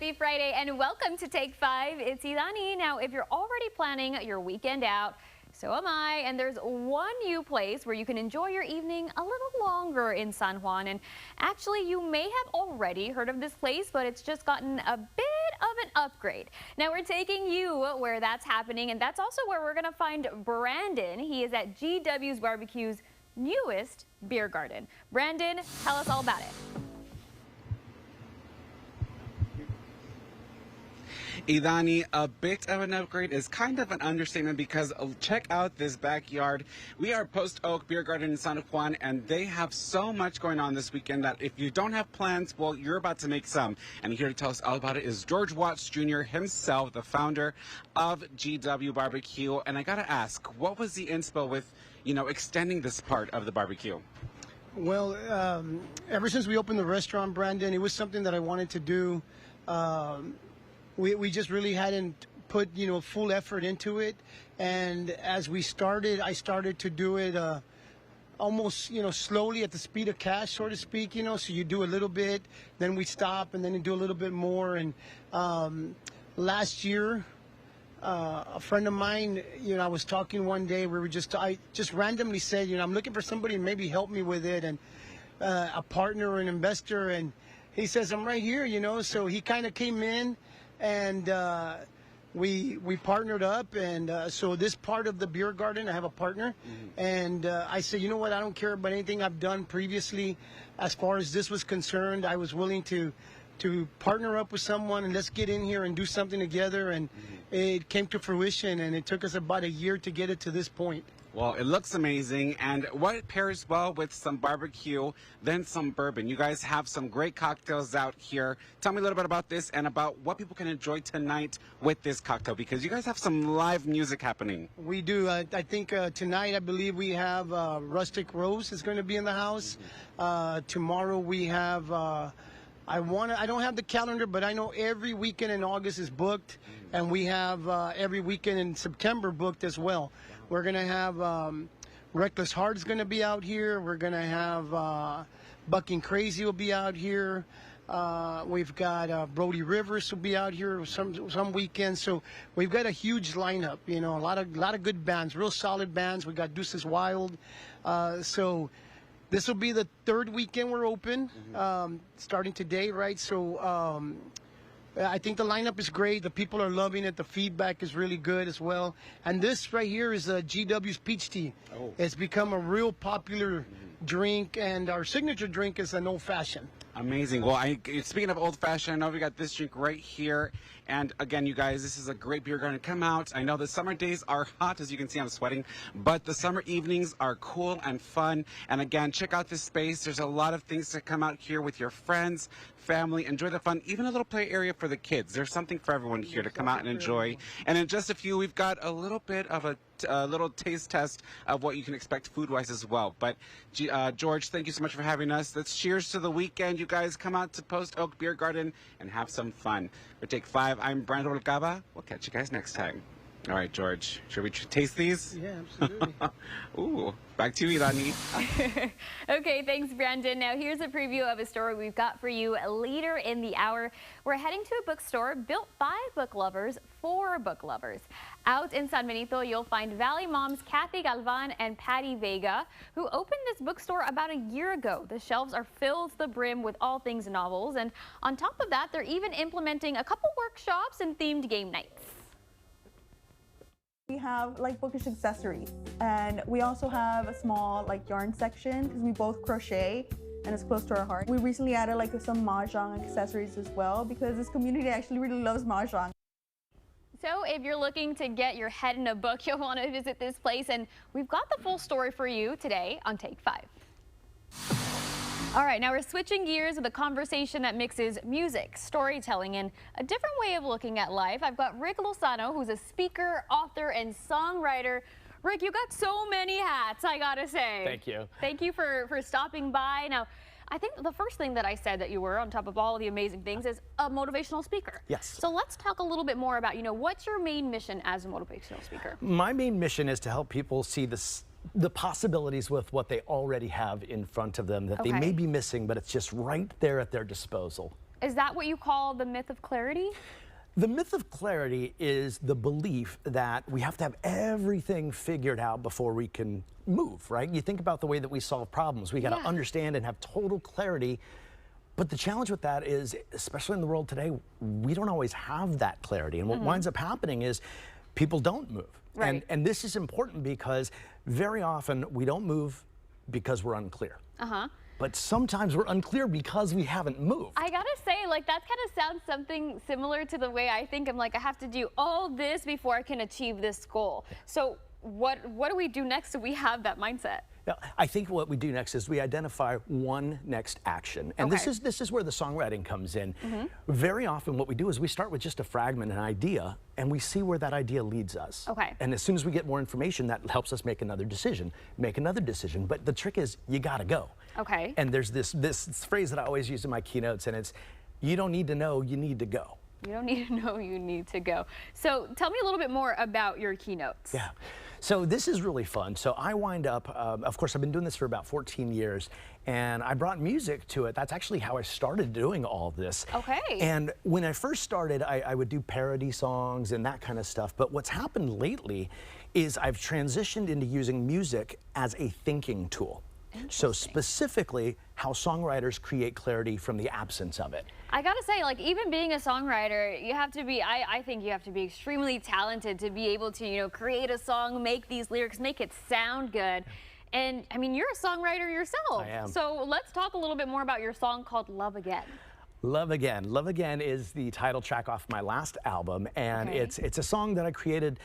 Happy Friday and welcome to Take 5. It's Idani. Now, if you're already planning your weekend out, so am I, and there's one new place where you can enjoy your evening a little longer in San Juan. And actually, you may have already heard of this place, but it's just gotten a bit of an upgrade. Now, we're taking you where that's happening, and that's also where we're going to find Brandon. He is at GW's BBQ's newest beer garden. Brandon, tell us all about it. Idani, a bit of an upgrade is kind of an understatement because check out this backyard. We are Post Oak Beer Garden in San Juan, and they have so much going on this weekend that if you don't have plans, well, you're about to make some. And here to tell us all about it is George Watts Jr. himself, the founder of GW BBQ. And I gotta ask, what was the inspo with, extending this part of the barbecue? Well, ever since we opened the restaurant, Brandon, it was something that I wanted to do. We just really hadn't put, full effort into it. And as we started, I started to do it almost, slowly at the speed of cash, so to speak, So you do a little bit, then we stop, and then you do a little bit more. And last year, a friend of mine, I was talking one day, I just randomly said, I'm looking for somebody to maybe help me with it, and a partner or an investor. And he says, I'm right here, So he kind of came in, and we partnered up, and so this part of the beer garden, I have a partner, and I said, you know what, I don't care about anything I've done previously. As far as this was concerned, I was willing to partner up with someone, and let's get in here and do something together. And it came to fruition, and it took us about a year to get it to this point. Well, it looks amazing, and what pairs well with some barbecue, then some bourbon? You guys have some great cocktails out here. Tell me a little bit about this and about what people can enjoy tonight with this cocktail, because you guys have some live music happening. We do. I think tonight, I believe we have Rustic Rose is going to be in the house. Tomorrow we have... I don't have the calendar, but I know every weekend in August is booked, and we have every weekend in September booked as well. We're going to have Reckless Heart is going to be out here. We're going to have Bucking Crazy will be out here. We've got Brody Rivers will be out here some weekends. So we've got a huge lineup, a lot of good bands, real solid bands. We got Deuces Wild. So this will be the third weekend we're open, starting today, right? So I think the lineup is great. The people are loving it. The feedback is really good as well. And this right here is GW's Peach Tea. Oh. It's become a real popular drink, and our signature drink is an old-fashioned. Amazing. Well, speaking of old-fashioned, I know we got this drink right here. And again, you guys, this is a great beer garden. Come out. I know the summer days are hot. As you can see, I'm sweating. But the summer evenings are cool and fun. And again, check out this space. There's a lot of things to come out here with your friends, family, enjoy the fun, even a little play area for the kids. There's something for everyone here to come out and enjoy. And in just a few, we've got a little bit of a little taste test of what you can expect food-wise as well. But George, thank you so much for having us. Let's cheers to the weekend. You guys come out to Post Oak Beer Garden and have some fun. For Take 5, I'm Brandon Olcaba. We'll catch you guys next time. All right, George, should we taste these? Yeah, absolutely. Ooh, back to you, Idani. Okay, thanks, Brandon. Now, here's a preview of a story we've got for you later in the hour. We're heading to a bookstore built by book lovers for book lovers. Out in San Benito, you'll find Valley moms Kathy Galvan and Patty Vega, who opened this bookstore about a year ago. The shelves are filled to the brim with all things novels, and on top of that, they're even implementing a couple workshops and themed game nights. We have bookish accessories, and we also have a small yarn section because we both crochet and it's close to our heart. We recently added some mahjong accessories as well because this community actually really loves mahjong. So if you're looking to get your head in a book, you'll want to visit this place, and we've got the full story for you today on Take 5. All right, now we're switching gears with a conversation that mixes music, storytelling, and a different way of looking at life. I've got Rick Lozano, who's a speaker, author, and songwriter. Rick, you got so many hats, I gotta say. Thank you. Thank you for stopping by. Now, I think the first thing that I said that you were, on top of all of the amazing things, is a motivational speaker. Yes. So let's talk a little bit more about, what's your main mission as a motivational speaker? My main mission is to help people see the possibilities with what they already have in front of them that they may be missing, but it's just right there at their disposal. Is that what you call the myth of clarity? The myth of clarity is the belief that we have to have everything figured out before we can move, right? You think about the way that we solve problems. We got to understand and have total clarity. But the challenge with that is, especially in the world today, we don't always have that clarity. And what winds up happening is people don't move. Right. And this is important because very often we don't move because we're unclear. But sometimes we're unclear because we haven't moved. I gotta say, like, that kind of sounds something similar to the way I think. I'm like, I have to do all this before I can achieve this goal. So what do we do next so we have that mindset? Yeah, I think what we do next is we identify one next action. And this is where the songwriting comes in. Very often what we do is we start with just a fragment, an idea, and we see where that idea leads us. And as soon as we get more information, that helps us make another decision. But the trick is you gotta go. And there's this phrase that I always use in my keynotes, and it's, you don't need to know, you need to go. You don't need to know, you need to go. So tell me a little bit more about your keynotes. Yeah. So this is really fun. So I wind up, of course, I've been doing this for about 14 years, and I brought music to it. That's actually how I started doing all of this. And when I first started, I would do parody songs and that kind of stuff. But what's happened lately is I've transitioned into using music as a thinking tool. So specifically, how songwriters create clarity from the absence of it. I gotta say, like, even being a songwriter, you have to be, I think you have to be extremely talented to be able to, you know, create a song, make these lyrics, make it sound good. And I mean, you're a songwriter yourself. I am. So let's talk a little bit more about your song called Love Again. Love Again. Love Again is the title track off my last album, and it's a song that I created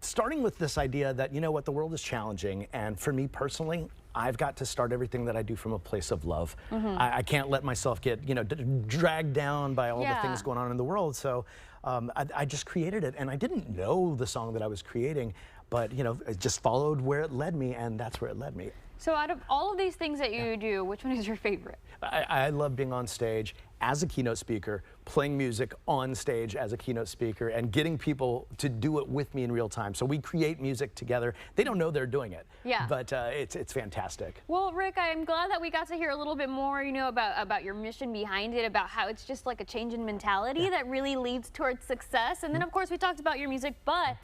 starting with this idea that, you know what, the world is challenging, and for me personally, I've got to start everything that I do from a place of love. I can't let myself get, you know, dragged down by all the things going on in the world. So I just created it, and I didn't know the song that I was creating, but, you know, it just followed where it led me, and that's where it led me. So out of all of these things that you do, which one is your favorite? I love being on stage as a keynote speaker, playing music on stage as a keynote speaker, and getting people to do it with me in real time. So we create music together. They don't know they're doing it, but it's fantastic. Well, Rick, I'm glad that we got to hear a little bit more, you know, about your mission behind it, about how it's just like a change in mentality that really leads towards success. And then, of course, we talked about your music, but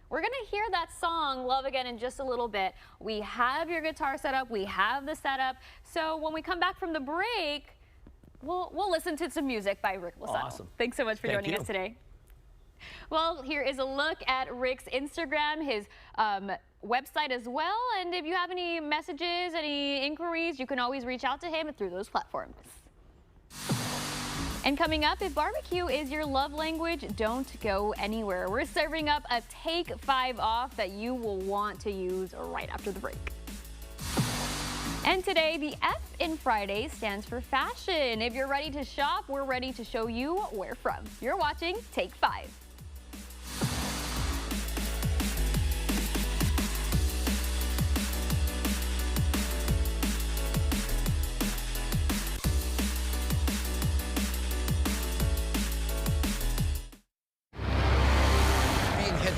we're gonna hear that song, Love Again, in just a little bit. We have your guitar set up, we have the setup. So when we come back from the break, we'll listen to some music by Rick Lozano. Awesome. Thanks so much for joining us today. Well, here is a look at Rick's Instagram, his website as well. And if you have any messages, any inquiries, you can always reach out to him through those platforms. And coming up, if barbecue is your love language, don't go anywhere. We're serving up a Take 5 off that you will want to use right after the break. And today, the F in Friday stands for fashion. If you're ready to shop, we're ready to show you where from. You're watching Take 5.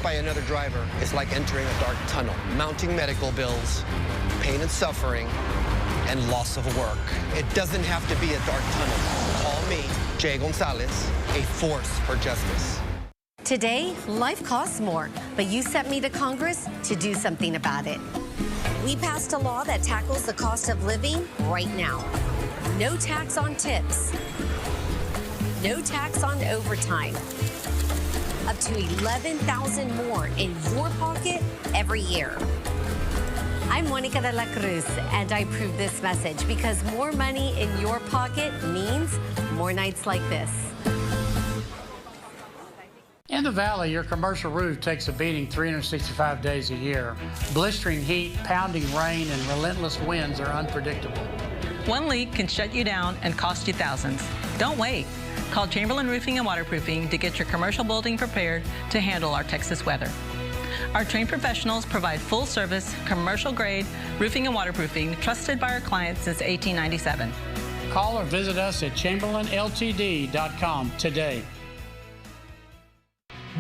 By another driver is like entering a dark tunnel, mounting medical bills, pain and suffering, and loss of work. It doesn't have to be a dark tunnel. Call me, Jay Gonzalez, a force for justice. Today, life costs more, but you sent me to Congress to do something about it. We passed a law that tackles the cost of living right now. No tax on tips. No tax on overtime. Up to $11,000 more in your pocket every year. I'm Monica de la Cruz, and I approve this message because more money in your pocket means more nights like this. In the Valley, your commercial roof takes a beating 365 days a year. Blistering heat, pounding rain, and relentless winds are unpredictable. One leak can shut you down and cost you thousands. Don't wait. Call Chamberlain Roofing and Waterproofing to get your commercial building prepared to handle our Texas weather. Our trained professionals provide full-service, commercial-grade roofing and waterproofing trusted by our clients since 1897. Call or visit us at chamberlainltd.com today.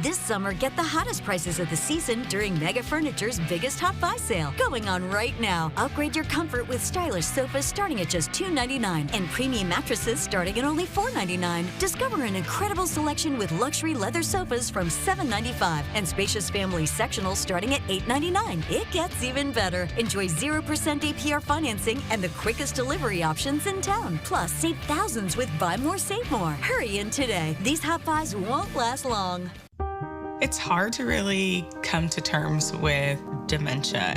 This summer, get the hottest prices of the season during Mega Furniture's biggest Hot Buy sale, going on right now. Upgrade your comfort with stylish sofas starting at just $2.99 and premium mattresses starting at only $4.99. Discover an incredible selection with luxury leather sofas from $7.95 and spacious family sectionals starting at $8.99. It gets even better. Enjoy 0% APR financing and the quickest delivery options in town. Plus, save thousands with Buy More, Save More. Hurry in today. These Hot Buys won't last long. It's hard to really come to terms with dementia.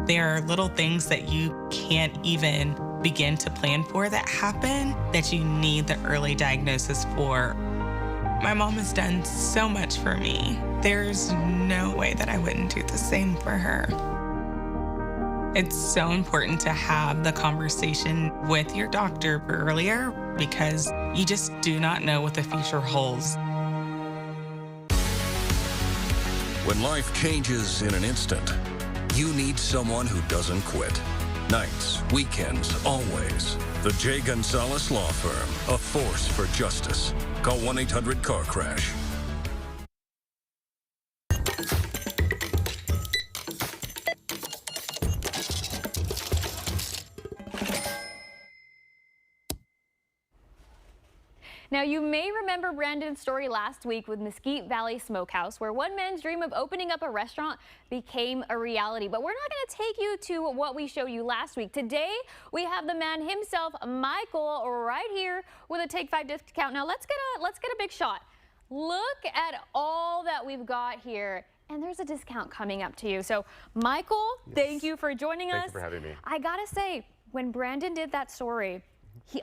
There are little things that you can't even begin to plan for that happen that you need the early diagnosis for. My mom has done so much for me. There's no way that I wouldn't do the same for her. It's so important to have the conversation with your doctor earlier because you just do not know what the future holds. When life changes in an instant, you need someone who doesn't quit. Nights, weekends, always. The J. Gonzalez Law Firm, a force for justice. Call 1-800-CAR-CRASH. Now, you may remember Brandon's story last week with Mesquite Valley Smokehouse, where one man's dream of opening up a restaurant became a reality. But we're not going to take you to what we showed you last week. Today, we have the man himself, Michael, right here with a Take 5 discount. Now, let's get a big shot. Look at all that we've got here. And there's a discount coming up to you. So, Michael, thank you for joining us. Thank you for having me. I got to say, when Brandon did that story,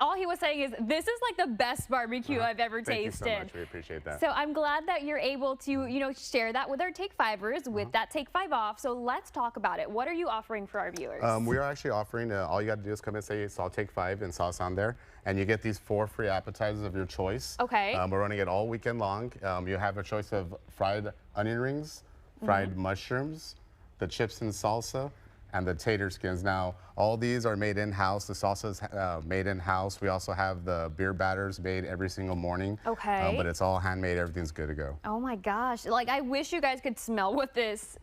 all he was saying is, this is like the best barbecue I've ever tasted. Thank you so much. We appreciate that. So I'm glad that you're able to, share that with our Take 5ers with that Take 5 off. So let's talk about it. What are you offering for our viewers? We are actually offering, all you got to do is come and say, so I'll take 5 and sauce on there. And you get these 4 free appetizers of your choice. Okay. We're running it all weekend long. You have a choice of fried onion rings, fried mushrooms, the chips and salsa, and the tater skins. Now, all these are made in-house. The salsa is made in-house. We also have the beer batters made every single morning. Okay. But it's all handmade. Everything's good to go. Oh my gosh. Like, I wish you guys could smell what this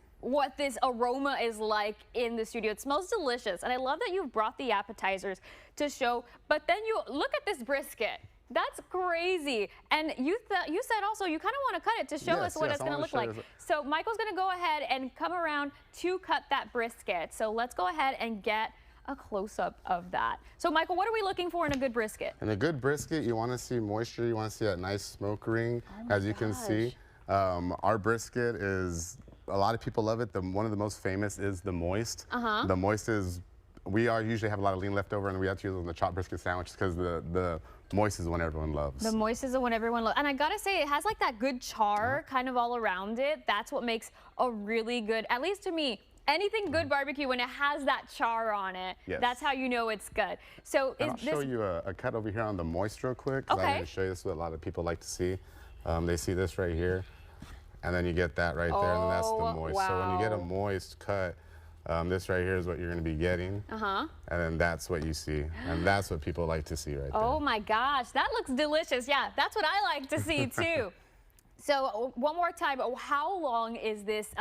aroma is like in the studio. It smells delicious. And I love that you've brought the appetizers to show. But then you look at this brisket. That's crazy. And you said also you kind of want to cut it to show us what it's going to look like. So Michael's going to go ahead and come around to cut that brisket. So let's go ahead and get a close-up of that. So Michael, what are we looking for in a good brisket? In a good brisket, you want to see moisture. You want to see that nice smoke ring. As you can see, our brisket is, a lot of people love it. One of the most famous is the moist. The moist is, we usually have a lot of lean left over, and we have to use it on the chopped brisket sandwich because the moist is the one everyone loves. The moist is the one everyone loves. And I gotta say, it has like that good char kind of all around it. That's what makes a really good, at least to me, anything good barbecue, when it has that char on it, that's how you know it's good. So I'll show you a cut over here on the moist real quick. I'm going to show you this, what a lot of people like to see. They see this right here, and then you get that right there, and then that's the moist. So when you get a moist cut, this right here is what you're going to be getting. And then that's what you see. And that's what people like to see right there. Oh my gosh, that looks delicious. Yeah, that's what I like to see too. So one more time, how long is this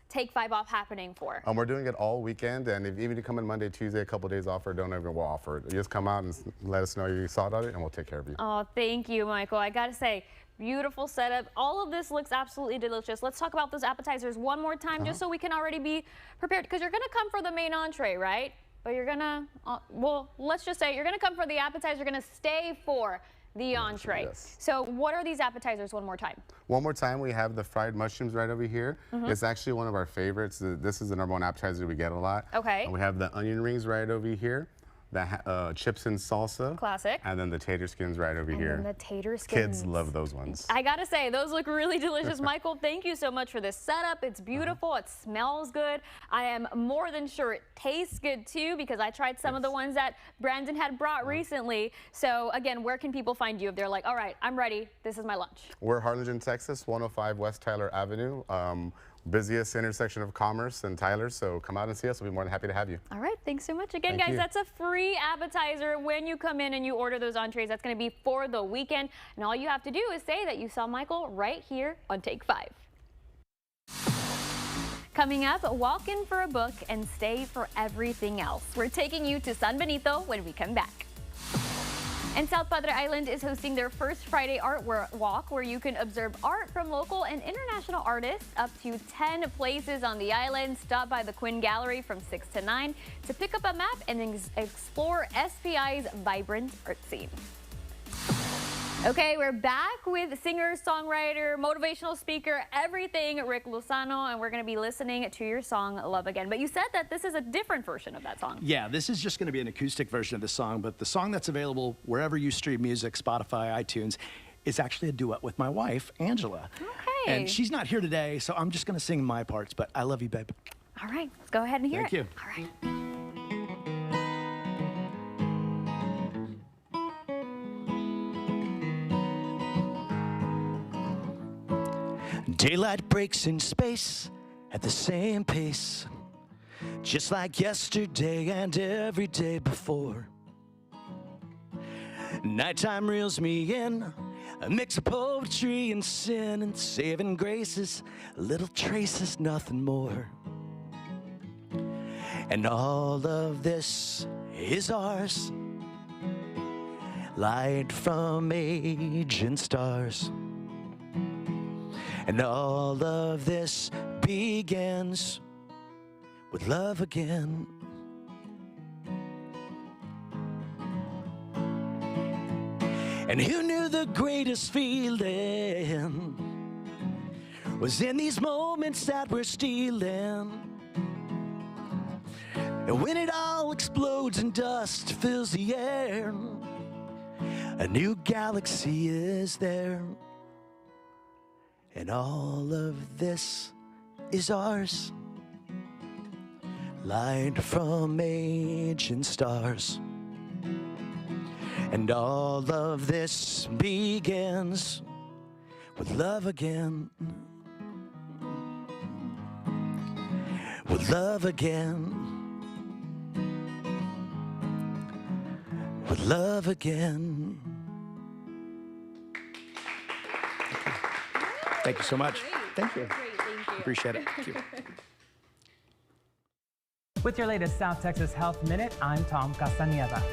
Take 5 off happening for? We're doing it all weekend, and even if you come in Monday, Tuesday, a couple days off, or don't even we'll offer it. You just come out and let us know you saw it, and we'll take care of you. Oh, thank you, Michael. I gotta say, beautiful setup. All of this looks absolutely delicious. Let's talk about those appetizers one more time, just so we can already be prepared, because you're gonna come for the main entree, right? But you're gonna, well, let's just say you're gonna come for the appetizer, you're gonna stay for the entree. So what are these appetizers one more time? One more time, we have the fried mushrooms right over here. It's actually one of our favorites. This is the #1 appetizer we get a lot. Okay. And we have the onion rings right over here, the chips and salsa. Classic. And then the tater skins right over here. And the tater skins. Kids love those ones. I gotta say, those look really delicious. Michael, thank you so much for this setup. It's beautiful. It smells good. I am more than sure it tastes good too, because I tried some of the ones that Brandon had brought recently. So again, where can people find you if they're like, all right, I'm ready, this is my lunch? We're Harlingen, Texas, 105 West Tyler Avenue. busiest intersection of Commerce and Tyler, so come out and see us. We'll be more than happy to have you. All right, thanks so much. Again, Thank guys, you. that's a free appetizer when you come in and you order those entrees. That's going to be for the weekend. And all you have to do is say that you saw Michael right here on Take 5. Coming up, walk in for a book and stay for everything else. We're taking you to San Benito when we come back. And South Padre Island is hosting their first Friday art walk where you can observe art from local and international artists. Up to 10 places on the island. Stop by the Quinn Gallery from 6 to 9 to pick up a map and explore SPI's vibrant art scene. Okay, we're back with singer, songwriter, motivational speaker, everything, Rick Lozano, and we're going to be listening to your song, Love Again. But you said that this is a different version of that song. Yeah, this is just going to be an acoustic version of the song, but the song that's available wherever you stream music, Spotify, iTunes, is actually a duet with my wife, Angela. Okay. And she's not here today, so I'm just going to sing my parts, but I love you, babe. All right, let's go ahead and hear it. Thank you. All right. Daylight breaks in space at the same pace, just like yesterday and every day before. Nighttime reels me in, a mix of poetry and sin and saving graces, little traces, nothing more. And all of this is ours, light from aging stars. And all of this begins with love again. And who knew the greatest feeling was in these moments that we're stealing? And when it all explodes and dust fills the air, a new galaxy is there. And all of this is ours, light from aging stars. And all of this begins with love again. With love again. With love again. Thank you so much. Thank you. Thank you. Appreciate it. Thank you. With your latest South Texas Health Minute, I'm Tom Castañeda.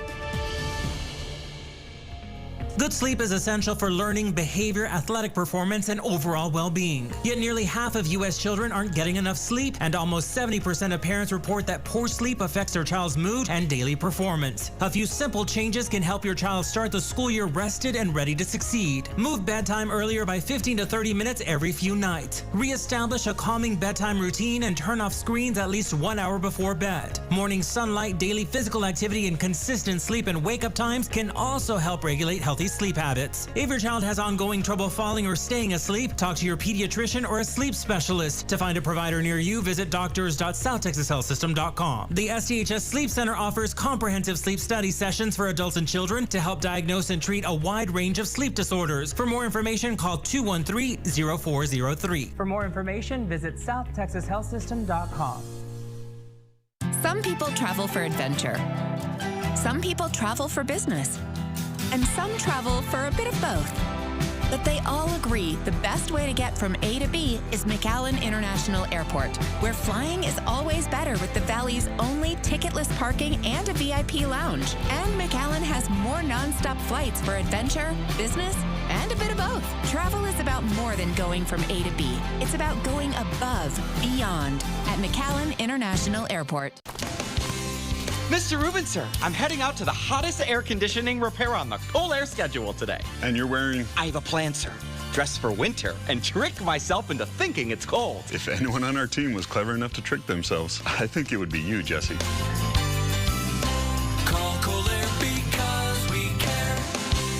Good sleep is essential for learning, behavior, athletic performance, and overall well-being. Yet nearly half of U.S. children aren't getting enough sleep, and almost 70% of parents report that poor sleep affects their child's mood and daily performance. A few simple changes can help your child start the school year rested and ready to succeed. Move bedtime earlier by 15 to 30 minutes every few nights. Reestablish a calming bedtime routine and turn off screens at least 1 hour before bed. Morning sunlight, daily physical activity, and consistent sleep and wake-up times can also help regulate healthy sleep habits. If your child has ongoing trouble falling or staying asleep, talk to your pediatrician or a sleep specialist. To find a provider near you, visit doctors.southtexashealthsystem.com. The STHS Sleep Center offers comprehensive sleep study sessions for adults and children to help diagnose and treat a wide range of sleep disorders. For more information, call 213-0403. For more information, visit southtexashealthsystem.com. Some people travel for adventure. Some people travel for business. And some travel for a bit of both. But they all agree the best way to get from A to B is McAllen International Airport, where flying is always better with the Valley's only ticketless parking and a VIP lounge. And McAllen has more nonstop flights for adventure, business, and a bit of both. Travel is about more than going from A to B. It's about going above, beyond at McAllen International Airport. Mr. Rubin, sir, I'm heading out to the hottest air conditioning repair on the Cool Air schedule today. And you're wearing? I have a plan, sir. Dress for winter and trick myself into thinking it's cold. If anyone on our team was clever enough to trick themselves, I think it would be you, Jesse. Call Cool Air because we care.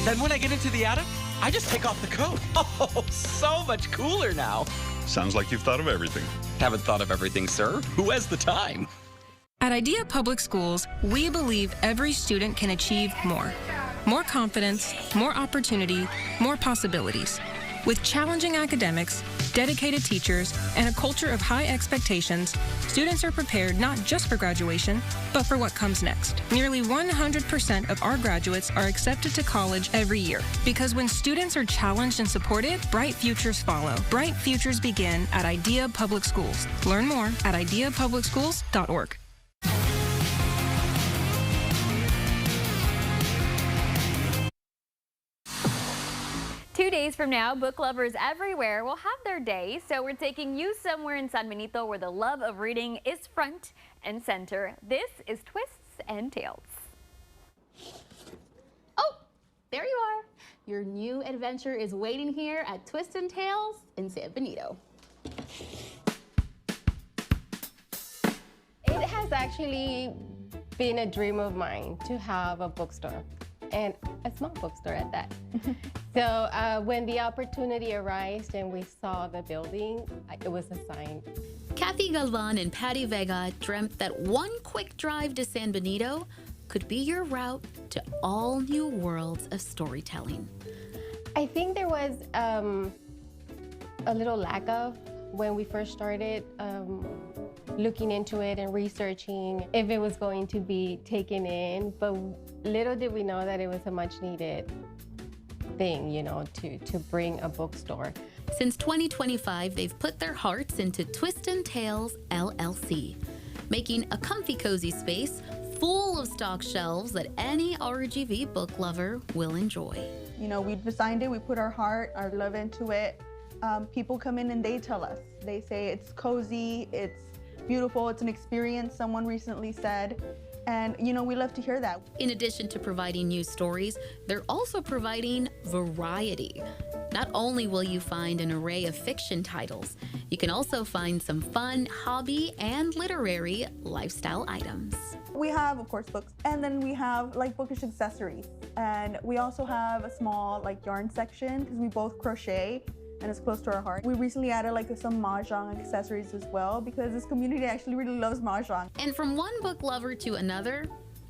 Then when I get into the attic, I just take off the coat. Oh, so much cooler now. Sounds like you've thought of everything. Haven't thought of everything, sir. Who has the time? At Idea Public Schools, we believe every student can achieve more. More confidence, more opportunity, more possibilities. With challenging academics, dedicated teachers, and a culture of high expectations, students are prepared not just for graduation, but for what comes next. Nearly 100% of our graduates are accepted to college every year, because when students are challenged and supported, bright futures follow. Bright futures begin at IDEA Public Schools. Learn more at ideapublicschools.org. 2 days from now, book lovers everywhere will have their day, so we're taking you somewhere in San Benito where the love of reading is front and center. This is Twists and Tales. Oh, there you are. Your new adventure is waiting here at Twists and Tales in San Benito. It has actually been a dream of mine to have a bookstore, and a small bookstore at that. So when the opportunity arose and we saw the building, it was a sign. Kathy Galvan and Patty Vega dreamt that one quick drive to San Benito could be your route to all new worlds of storytelling. I think there was a little lack of when we first started looking into it and researching if it was going to be taken in, but little did we know that it was a much needed thing, you know, to bring a bookstore. Since 2025, they've put their hearts into Twist and Tales LLC, making a comfy, cozy space full of stock shelves that any RGV book lover will enjoy. You know, we designed it, we put our heart, our love into it. People come in and they tell us. They say it's cozy, it's beautiful, it's an experience, someone recently said. And, you know, we love to hear that. In addition to providing news stories, they're also providing variety. Not only will you find an array of fiction titles, you can also find some fun, hobby, and literary lifestyle items. We have, of course, books, and then we have like bookish accessories. And we also have a small like yarn section because we both crochet and it's close to our heart. We recently added like some mahjong accessories as well because this community actually really loves mahjong. And from one book lover to another,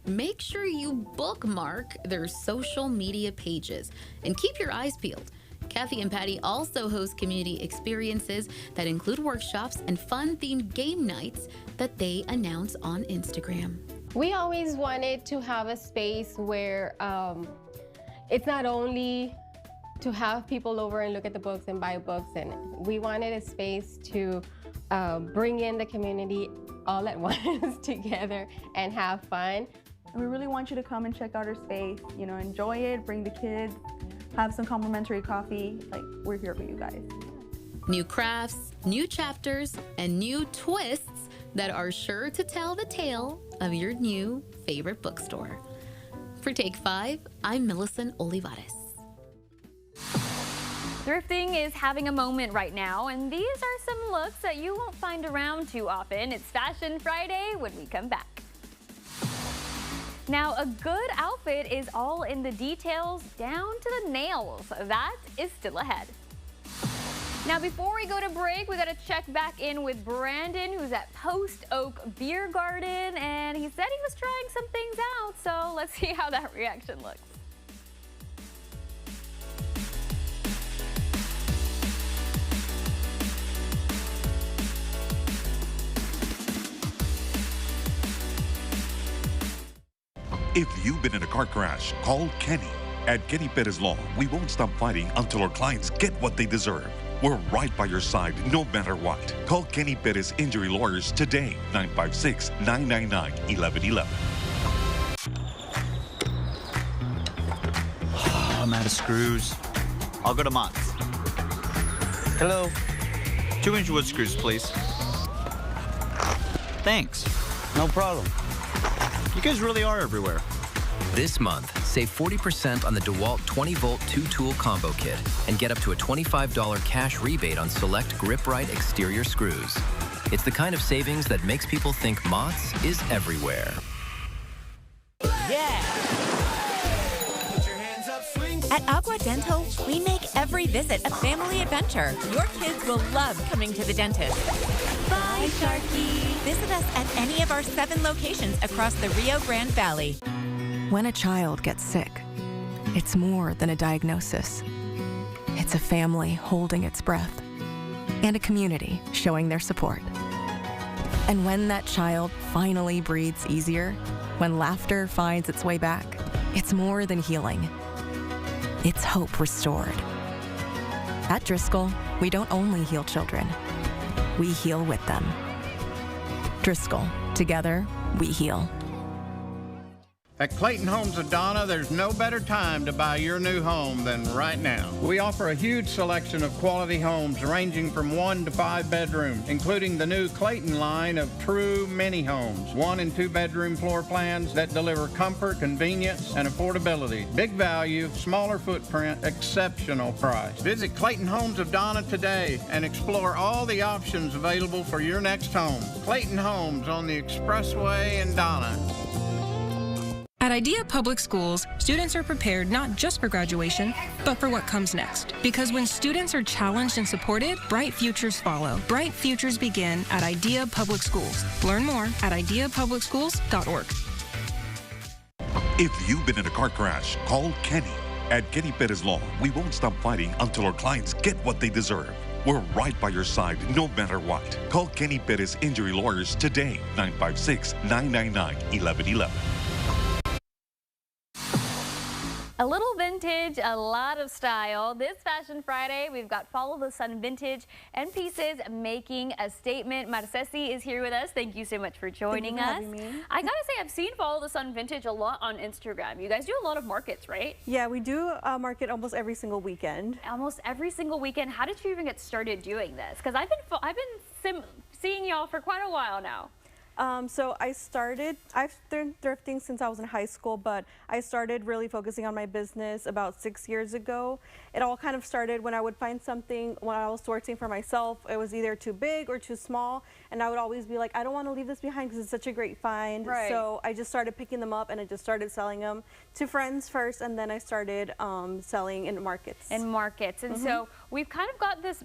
make sure you bookmark their social media pages and keep your eyes peeled. Kathy and Patty also host community experiences that include workshops and fun-themed game nights that they announce on Instagram. We always wanted to have a space where it's not only to have people over and look at the books and buy books, and we wanted a space to bring in the community all at once together and have fun. And we really want you to come and check out our space, you know, enjoy it, bring the kids, have some complimentary coffee. Like, we're here for you guys. New crafts, new chapters, and new twists that are sure to tell the tale of your new favorite bookstore. For Take 5, I'm Millicent Olivares. Thrifting is having a moment right now, and these are some looks that you won't find around too often. It's Fashion Friday when we come back. Now, a good outfit is all in the details down to the nails. That is still ahead. Now, before we go to break, we got to check back in with Brandon, who's at Post Oak Beer Garden, and he said he was trying some things out, so let's see how that reaction looks. If you've been in a car crash, call Kenny. At Kenny Perez Law, we won't stop fighting until our clients get what they deserve. We're right by your side no matter what. Call Kenny Perez Injury Lawyers today, 956-999-1111. I'm out of screws. I'll go to Mott's. Hello. 2-inch wood screws, please. Thanks. No problem. You guys really are everywhere. This month, save 40% on the DeWalt 20-volt 2-tool combo kit and get up to a $25 cash rebate on select grip-right exterior screws. It's the kind of savings that makes people think Mott's is everywhere. Yeah! At Agua Dental, we make every visit a family adventure. Your kids will love coming to the dentist. Bye, Sharky. Visit us at any of our 7 locations across the Rio Grande Valley. When a child gets sick, it's more than a diagnosis. it's a family holding its breath and a community showing their support. And when that child finally breathes easier, when laughter finds its way back, it's more than healing. It's hope restored. At Driscoll, we don't only heal children, we heal with them. Driscoll, together, we heal. At Clayton Homes of Donna, there's no better time to buy your new home than right now. We offer a huge selection of quality homes ranging from 1 to 5 bedrooms, including the new Clayton line of true mini homes, 1 and 2 bedroom floor plans that deliver comfort, convenience, and affordability. Big value, smaller footprint, exceptional price. Visit Clayton Homes of Donna today and explore all the options available for your next home. Clayton Homes on the Expressway in Donna. At Idea Public Schools, students are prepared not just for graduation, but for what comes next. Because when students are challenged and supported, bright futures follow. Bright futures begin at Idea Public Schools. Learn more at ideapublicschools.org. If you've been in a car crash, call Kenny. At Getty Perez Law, we won't stop fighting until our clients get what they deserve. We're right by your side, no matter what. Call Kenny Perez Injury Lawyers today, 956-999-1111. A little vintage, a lot of style. This Fashion Friday, we've got Follow the Sun Vintage and pieces making a statement. Marcesi is here with us. Thank you so much for joining us. Thank you for having me. I gotta say, I've seen Follow the Sun Vintage a lot on Instagram. You guys do a lot of markets, right? Yeah, we do market almost every single weekend. Almost every single weekend. How did you even get started doing this? Because I've been seeing y'all for quite a while now. So I've been thrifting since I was in high school, but I started really focusing on my business about 6 years ago. It all kind of started when I would find something when I was sourcing for myself. It was either too big or too small, and I would always be like, I don't want to leave this behind because it's such a great find. Right. So I just started picking them up and I just started selling them to friends first, and then I started selling in markets. And so we've kind of got this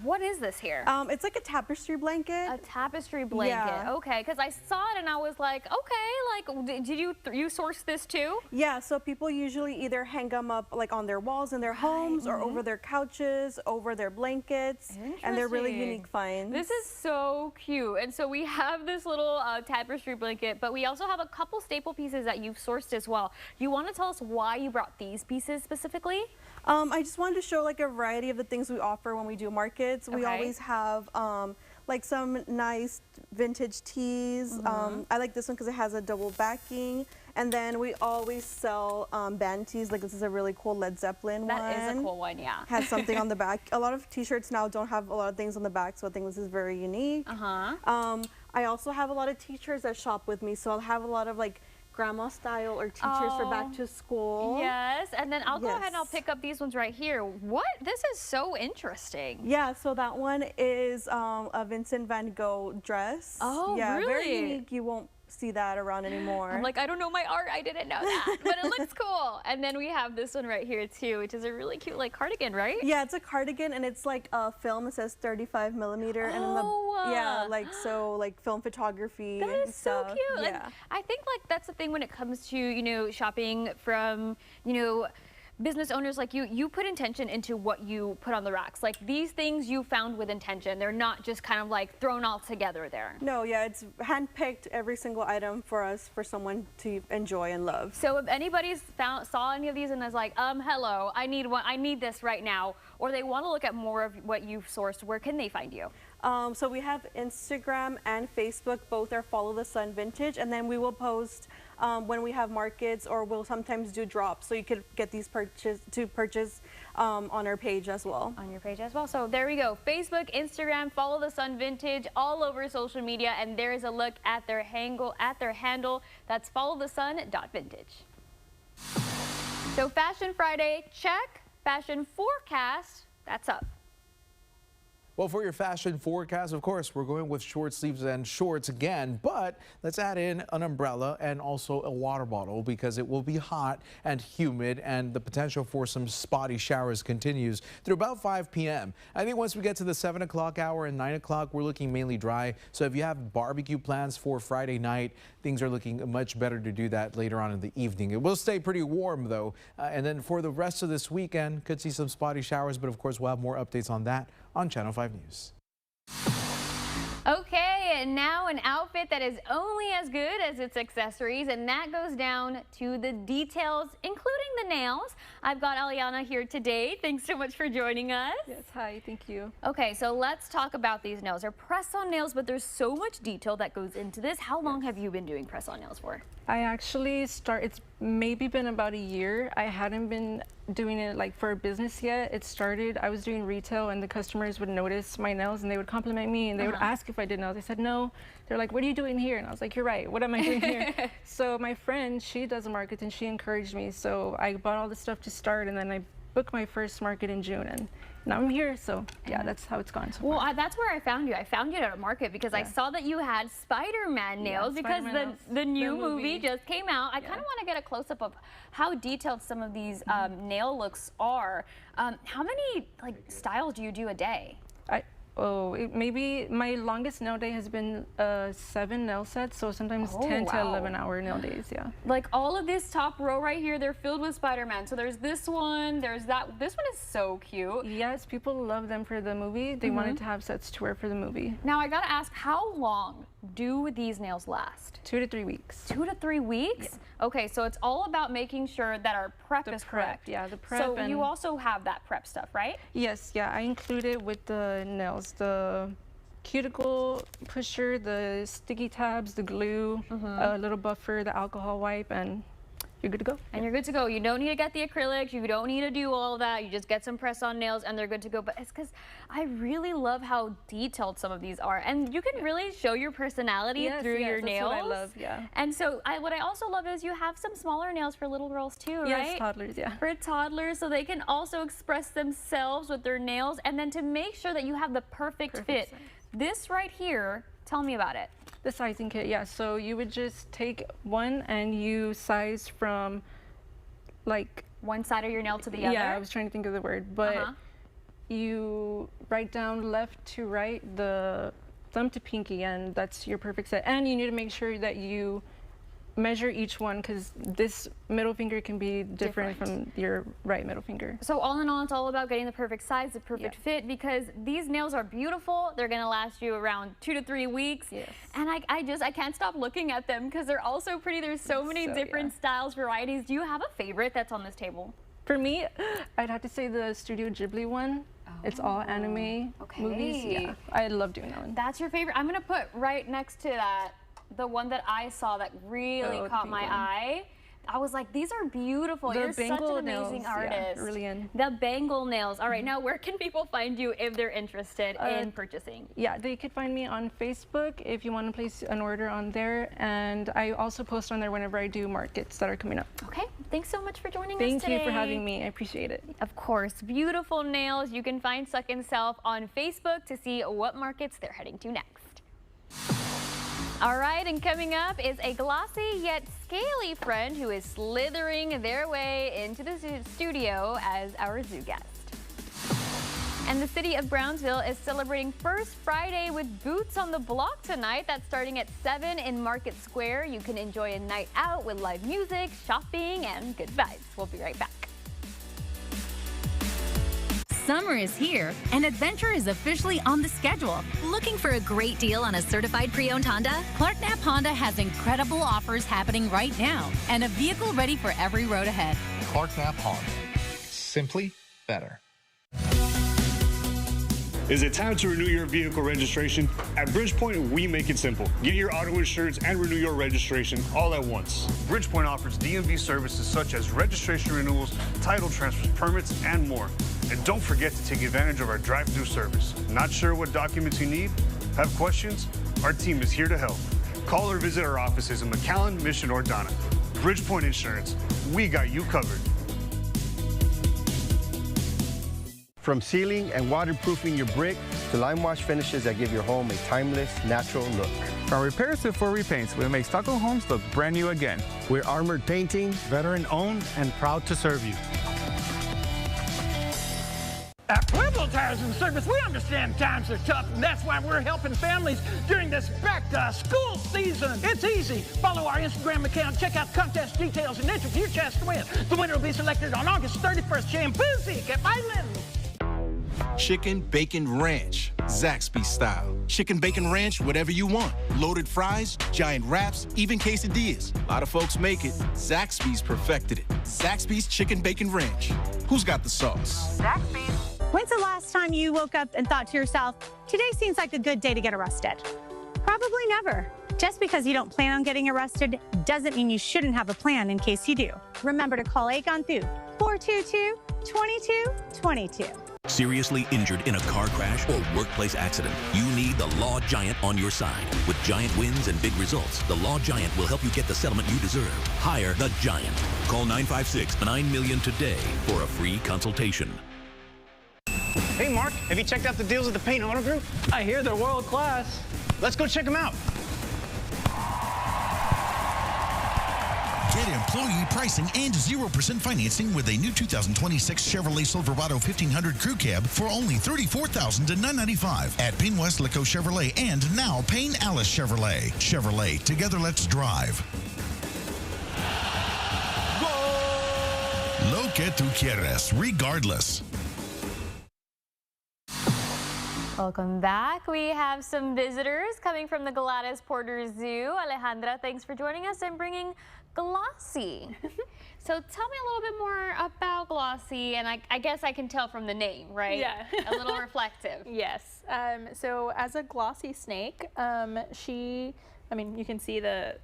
what is this here? It's like a tapestry blanket. A tapestry blanket. Yeah. Okay, because I saw it and I was like, okay, like, did you source this too? Yeah, so people usually either hang them up like on their walls in their homes or over their couches, over their blankets, and they're really unique finds. This is so cute. And so we have this little tapestry blanket, but we also have a couple staple pieces that you've sourced as well. You want to tell us why you brought these pieces specifically? I just wanted to show like a variety of the things we offer when we do markets. We always have like some nice vintage tees. I like this one because it has a double backing. And then we always sell band tees. Like this is a really cool Led Zeppelin one. That is a cool one, yeah. Has something on the back. A lot of t-shirts now don't have a lot of things on the back, so I think this is very unique. I also have a lot of teachers that shop with me, so I'll have a lot of like grandma style or teachers for back to school. Yes, and then I'll go ahead and I'll pick up these ones right here. What? This is so interesting. Yeah, so that one is a Vincent van Gogh dress. Oh, yeah, really? Very unique. You won't see that around anymore. I'm like, I don't know my art. I didn't know that, but it looks cool. And then we have this one right here too, which is a really cute like cardigan, right? Yeah, it's a cardigan and it's like a film. It says 35 millimeter, and in the like so like film photography. That is so cute. Yeah. And I think like that's the thing when it comes to shopping from business owners like you put intention into what you put on the racks. Like these things you found with intention. They're not just kind of like thrown all together there. No, yeah, it's handpicked every single item for us, for someone to enjoy and love. So if anybody's saw any of these and is like, hello, I need this right now, or they want to look at more of what you've sourced, where can they find you? So we have Instagram and Facebook, both are Follow the Sun Vintage, and then we will post when we have markets, or we'll sometimes do drops, so you could get these purchase on our page as well. On your page as well. So there we go. Facebook, Instagram, Follow the Sun Vintage, all over social media, and there is a look at their handle. That's followthesun.vintage. So Fashion Friday, check. Fashion forecast, that's up. Well, for your fashion forecast, of course, we're going with short sleeves and shorts again, but let's add in an umbrella and also a water bottle because it will be hot and humid and the potential for some spotty showers continues through about 5 p.m. I think once we get to the 7 o'clock hour and 9 o'clock, we're looking mainly dry. So if you have barbecue plans for Friday night, things are looking much better to do that later on in the evening. It will stay pretty warm though. And then for the rest of this weekend, could see some spotty showers, but of course we'll have more updates on that on Channel 5 News. Okay, and now an outfit that is only as good as its accessories, and that goes down to the details, including the nails. I've got Aliana here today. Thanks so much for joining us. Yes, hi, thank you. Okay, so let's talk about these nails. They're press-on nails, but there's so much detail that goes into this. How long have you been doing press-on nails for? I actually it's maybe been about a year. I hadn't been doing it like for a business yet. It started, I was doing retail and the customers would notice my nails and they would compliment me and they would ask if I did nails. I said no. They're like, what are you doing here? And I was like, you're right, what am I doing here? So my friend, she does a market and she encouraged me. So I bought all the stuff to start and then I booked my first market in June and now I'm here, so yeah, that's how it's gone so far. Well, that's where I found you. I found you at a market because I saw that you had Spider-Man nails because the new movie just came out. I kind of want to get a close-up of how detailed some of these nail looks are. How many styles do you do a day? Maybe my longest nail day has been 7 nail sets, so sometimes 10 to 11 hour nail days, yeah. Like all of this top row right here, they're filled with Spider-Man. So there's this one, there's that. This one is so cute. Yes, people love them for the movie. They wanted to have sets to wear for the movie. Now I gotta ask, how long do these nails last? 2 to 3 weeks. 2 to 3 weeks? Yeah. Okay, so it's all about making sure that our prep is correct. Yeah, the prep. So you also have that prep stuff, right? Yes, yeah, I include it with the nails, the cuticle pusher, the sticky tabs, the glue, a little buffer, the alcohol wipe, and you're good to go. And you're good to go. You don't need to get the acrylics. You don't need to do all of that. You just get some press-on nails and they're good to go. But it's because I really love how detailed some of these are. And you can really show your personality through your nails. That's what I love, yeah. And so what I also love is you have some smaller nails for little girls too, right? Yes, toddlers, yeah. For toddlers, so they can also express themselves with their nails. And then to make sure that you have the perfect fit. Size. This right here, tell me about it. The sizing kit, yeah. So you would just take one and you size from like one side of your nail to the other? Yeah, I was trying to think of the word, but you write down left to right, the thumb to pinky, and that's your perfect set. And you need to make sure that you measure each one because this middle finger can be different from your right middle finger. So all in all, it's all about getting the perfect size, the perfect fit, because these nails are beautiful. They're gonna last you around 2 to 3 weeks. Yes. And I can't stop looking at them because they're all so pretty. There's so many different styles, varieties. Do you have a favorite that's on this table? For me, I'd have to say the Studio Ghibli one. It's all anime movies. Yeah, I love doing that one. That's your favorite? I'm gonna put right next to that the one that I saw that really caught my eye. I was like, these are beautiful. You're such an amazing artist. Yeah, really in. The bangle nails. All right, now where can people find you if they're interested in purchasing? Yeah, they could find me on Facebook if you want to place an order on there. And I also post on there whenever I do markets that are coming up. Okay, thanks so much for joining us Thank today. you for having me. I appreciate it. Of course, beautiful nails. You can find Suck and Self on Facebook to see what markets they're heading to next. All right, and coming up is a glossy yet scaly friend who is slithering their way into the studio as our zoo guest. And the city of Brownsville is celebrating First Friday with Boots on the Block tonight. That's starting at 7 in Market Square. You can enjoy a night out with live music, shopping, and good vibes. We'll be right back. Summer is here, and adventure is officially on the schedule. Looking for a great deal on a certified pre-owned Honda? Clark Knapp Honda has incredible offers happening right now, and a vehicle ready for every road ahead. Clark Knapp Honda. Simply better. Is it time to renew your vehicle registration? At Bridgepoint, we make it simple. Get your auto insurance and renew your registration all at once. Bridgepoint offers DMV services such as registration renewals, title transfers, permits, and more. And don't forget to take advantage of our drive-through service. Not sure what documents you need? Have questions? Our team is here to help. Call or visit our offices in McAllen, Mission, or Donna. Bridgepoint Insurance, we got you covered. From sealing and waterproofing your brick to lime wash finishes that give your home a timeless, natural look. From repairs to full repaints, we make stucco homes look brand new again. We're Armored Painting, veteran-owned and proud to serve you. At Pueblo Tires and Service, we understand times are tough, and that's why we're helping families during this back-to-school season. It's easy. Follow our Instagram account, check out contest details, and enter your chance to win. The winner will be selected on August 31st. Shampoozy, get my Chicken Bacon Ranch, Zaxby's style. Chicken Bacon Ranch, whatever you want. Loaded fries, giant wraps, even quesadillas. A lot of folks make it. Zaxby's perfected it. Zaxby's Chicken Bacon Ranch. Who's got the sauce? Zaxby's. When's the last time you woke up and thought to yourself, today seems like a good day to get arrested? Probably never. Just because you don't plan on getting arrested doesn't mean you shouldn't have a plan in case you do. Remember to call Aegon Thu, 422-2222. Seriously injured in a car crash or workplace accident? You need the Law Giant on your side. With giant wins and big results, the Law Giant will help you get the settlement you deserve. Hire the Giant. Call 956-9-million today for a free consultation. Hey, Mark, have you checked out the deals at the Paint Auto Group? I hear they're world class. Let's go check them out. Get employee pricing and 0% financing with a new 2026 Chevrolet Silverado 1500 Crew Cab for only $34,995 at Payne West Lico Chevrolet and now Payne Alice Chevrolet. Chevrolet, together let's drive. Lo que tú quieres, regardless. Welcome back. We have some visitors coming from the Gladys Porter Zoo. Alejandra, thanks for joining us and bringing Glossy. So tell me a little bit more about Glossy, and I guess I can tell from the name, right? Yeah. A little reflective. Yes. So as a glossy snake, you can see the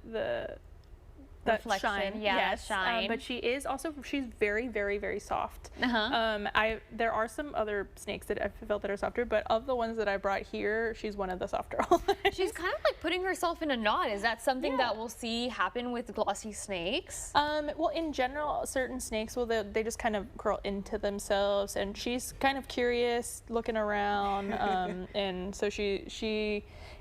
reflection, shine. yeah, yes. shine. But she's very, very, very soft. There are some other snakes that I felt that are softer, but of the ones that I brought here, she's one of the softer ones. She's kind of like putting herself in a knot. Is that something that we'll see happen with glossy snakes? Well, in general, certain snakes, they just kind of curl into themselves, and she's kind of curious, looking around, and so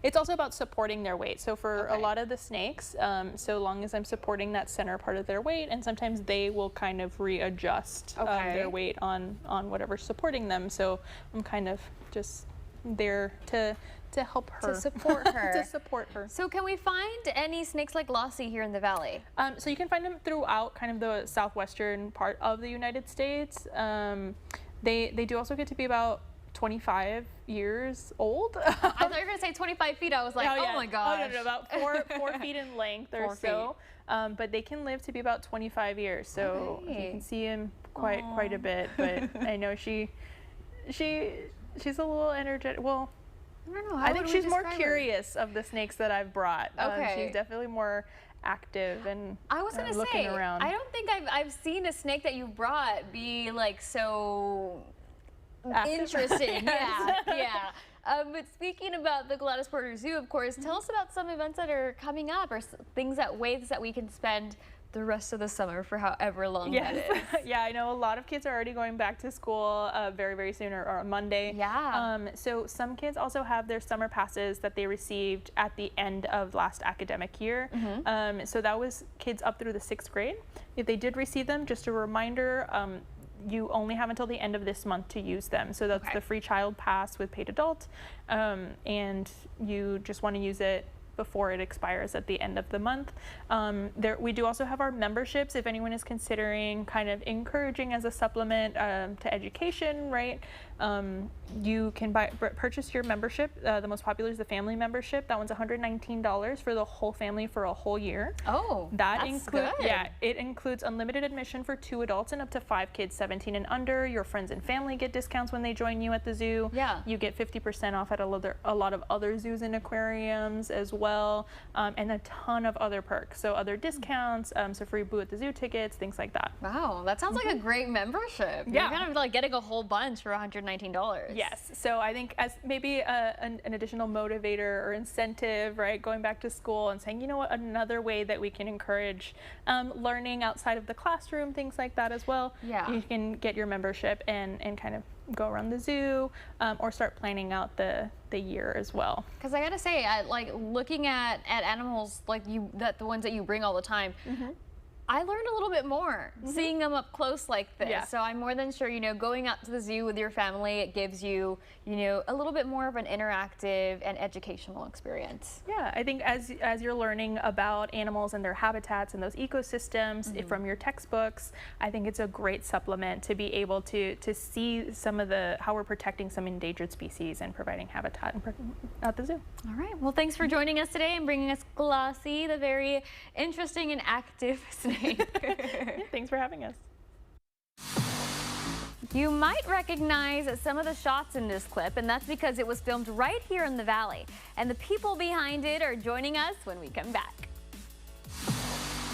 it's also about supporting their weight. So for a lot of the snakes, so long as I'm supporting that center part of their weight, and sometimes they will kind of readjust their weight on whatever's supporting them. So I'm kind of just there to help her. To support her. To support her. So can we find any snakes like Glossy here in the valley? So you can find them throughout kind of the southwestern part of the United States. They do also get to be about 25 years old. I thought you were going to say 25 feet. I was like, oh my gosh. Oh, no, about 4 feet in length or so. But they can live to be about 25 years. So you can see him quite a bit. But I know she's a little energetic. Well, I don't know. I think she's more curious of the snakes that I've brought. She's definitely more active and I was going to looking say, around. I don't think I've seen a snake that you brought be like so interesting. Yeah. But speaking about the Gladys Porter Zoo, of course, tell us about some events that are coming up or ways that we can spend the rest of the summer for however long that is. Yeah, I know a lot of kids are already going back to school very, very soon or on Monday. Yeah. So some kids also have their summer passes that they received at the end of last academic year. So that was kids up through the 6th grade. If they did receive them, just a reminder, you only have until the end of this month to use them. So that's the free child pass with paid adult, and you just want to use it before it expires at the end of the month. We do also have our memberships if anyone is considering kind of encouraging as a supplement to education, right? You can purchase your membership. The most popular is the family membership. That one's $119 for the whole family for a whole year. Oh, that's good. Yeah, it includes unlimited admission for 2 adults and up to 5 kids 17 and under. Your friends and family get discounts when they join you at the zoo. Yeah. You get 50% off at a lot of other zoos and aquariums as well, and a ton of other perks. So other discounts, so free Boo at the Zoo tickets, things like that. Wow, that sounds like a great membership. Yeah. You're kind of like getting a whole bunch for $119. Yes, so I think as maybe an additional motivator or incentive, right, going back to school and saying, you know what, another way that we can encourage learning outside of the classroom, things like that as well. Yeah. You can get your membership and kind of go around the zoo, or start planning out the year as well. Because I gotta say, like looking at animals like the ones that you bring all the time, I learned a little bit more seeing them up close like this. Yeah. So I'm more than sure, going out to the zoo with your family, it gives you, a little bit more of an interactive and educational experience. Yeah, I think as you're learning about animals and their habitats and those ecosystems from your textbooks, I think it's a great supplement to be able to see some of how we're protecting some endangered species and providing habitat at the zoo. All right, well, thanks for joining us today and bringing us Glossy, the very interesting and active snake. Yeah, thanks for having us. You might recognize some of the shots in this clip, and that's because it was filmed right here in the valley. And the people behind it are joining us when we come back.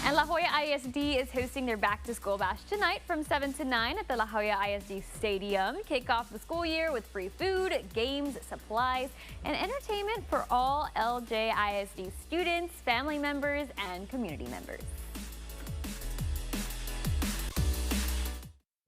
And La Jolla ISD is hosting their Back to School Bash tonight from 7 to 9 at the La Jolla ISD Stadium. Kick off the school year with free food, games, supplies, and entertainment for all LJISD students, family members, and community members.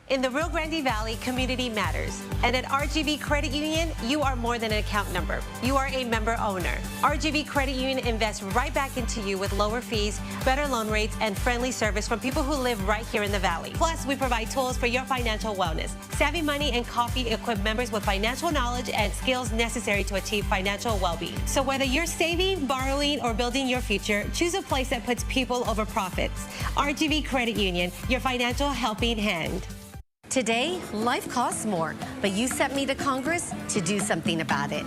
In the Rio Grande Valley, community matters. And at RGV Credit Union, you are more than an account number. You are a member owner. RGV Credit Union invests right back into you with lower fees, better loan rates, and friendly service from people who live right here in the Valley. Plus, we provide tools for your financial wellness. Savvy Money and Coffee equip members with financial knowledge and skills necessary to achieve financial well-being. So whether you're saving, borrowing, or building your future, choose a place that puts people over profits. RGV Credit Union, your financial helping hand. Today, life costs more, but you sent me to Congress to do something about it.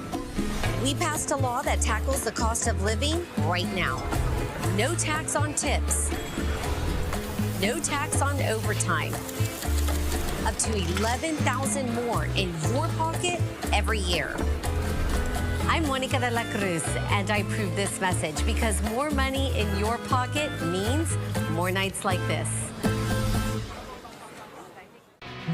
We passed a law that tackles the cost of living right now. No tax on tips. No tax on overtime. Up to $11,000 more in your pocket every year. I'm Monica de la Cruz, and I approve this message because more money in your pocket means more nights like this.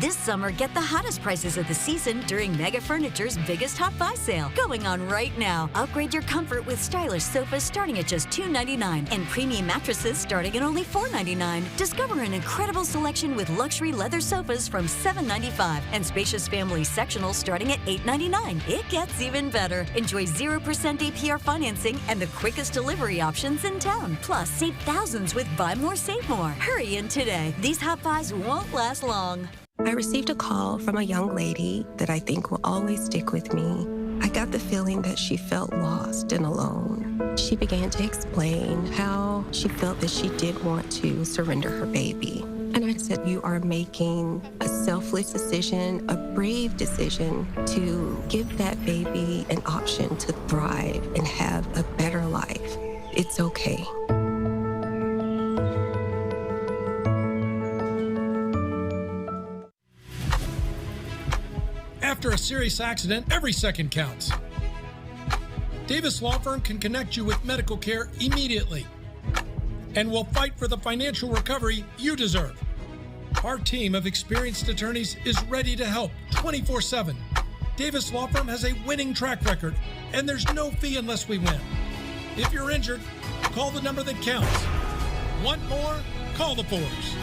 This summer, get the hottest prices of the season during Mega Furniture's biggest Hot Buy sale, going on right now. Upgrade your comfort with stylish sofas starting at just $2.99 and premium mattresses starting at only $4.99. Discover an incredible selection with luxury leather sofas from $7.95 and spacious family sectionals starting at $8.99. It gets even better. Enjoy 0% APR financing and the quickest delivery options in town. Plus, save thousands with Buy More, Save More. Hurry in today. These Hot Buys won't last long. I received a call from a young lady that I think will always stick with me. I got the feeling that she felt lost and alone. She began to explain how she felt that she did want to surrender her baby. And I said, you are making a selfless decision, a brave decision to give that baby an option to thrive and have a better life. It's okay. After a serious accident, every second counts. Davis Law Firm can connect you with medical care immediately and will fight for the financial recovery you deserve. Our team of experienced attorneys is ready to help 24/7. Davis Law Firm has a winning track record, and there's no fee unless we win. If you're injured, call the number that counts. Want more? Call the force.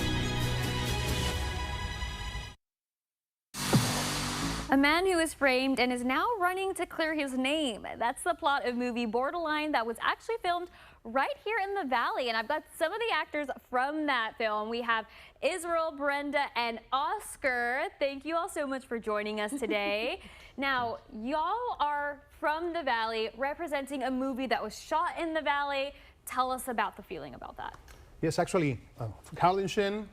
A man who is framed and is now running to clear his name. That's the plot of movie Borderline that was actually filmed right here in the Valley. And I've got some of the actors from that film. We have Israel, Brenda, and Oscar. Thank you all so much for joining us today. Now, y'all are from the Valley representing a movie that was shot in the Valley. Tell us about the feeling about that. Yes, actually, Harlingen,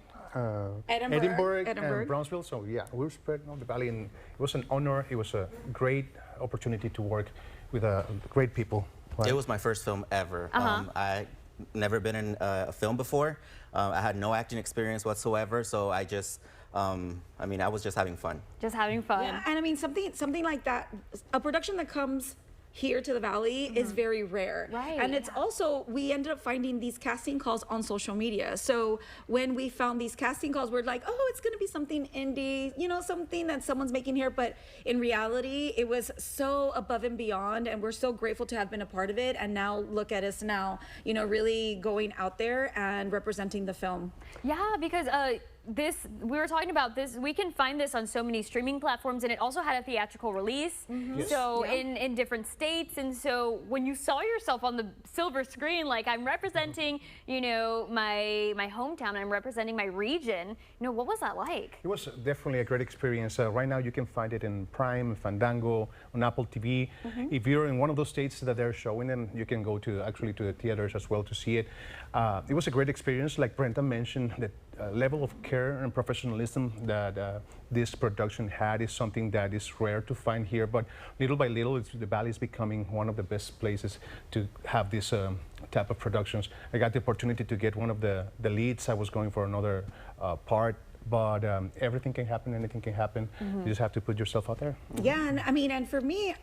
Edinburgh, and Brownsville. So yeah, we were spread on the Valley, and it was an honor. It was a great opportunity to work with great people. Right? It was my first film ever. I never been in a film before. I had no acting experience whatsoever, so I just, I mean, I was just having fun. Just having fun. Yeah, and I mean, something like that, a production that comes here to the Valley is very rare. Right. And it's also, we ended up finding these casting calls on social media. So when we found these casting calls, we're like, oh, it's gonna be something indie, you know, something that someone's making here. But in reality, it was so above and beyond, and we're so grateful to have been a part of it. And now look at us now, you know, really going out there and representing the film. Yeah, because we were talking about this, we can find this on so many streaming platforms, and it also had a theatrical release. Yes. So Yeah. in different states. And so when you saw yourself on the silver screen, like I'm representing, you know, my hometown, I'm representing my region, you know, what was that like? It was definitely a great experience. Right now you can find it in Prime, Fandango, on Apple TV. If you're in one of those states that they're showing them, you can go to actually to the theaters as well to see it. It was a great experience. Like Brenda mentioned, the level of care and professionalism that this production had is something that is rare to find here, but little by little the Valley is becoming one of the best places to have this type of productions. I got the opportunity to get one of the leads. I was going for another part, but everything can happen, anything can happen. You just have to put yourself out there. Yeah, and I mean, and for me,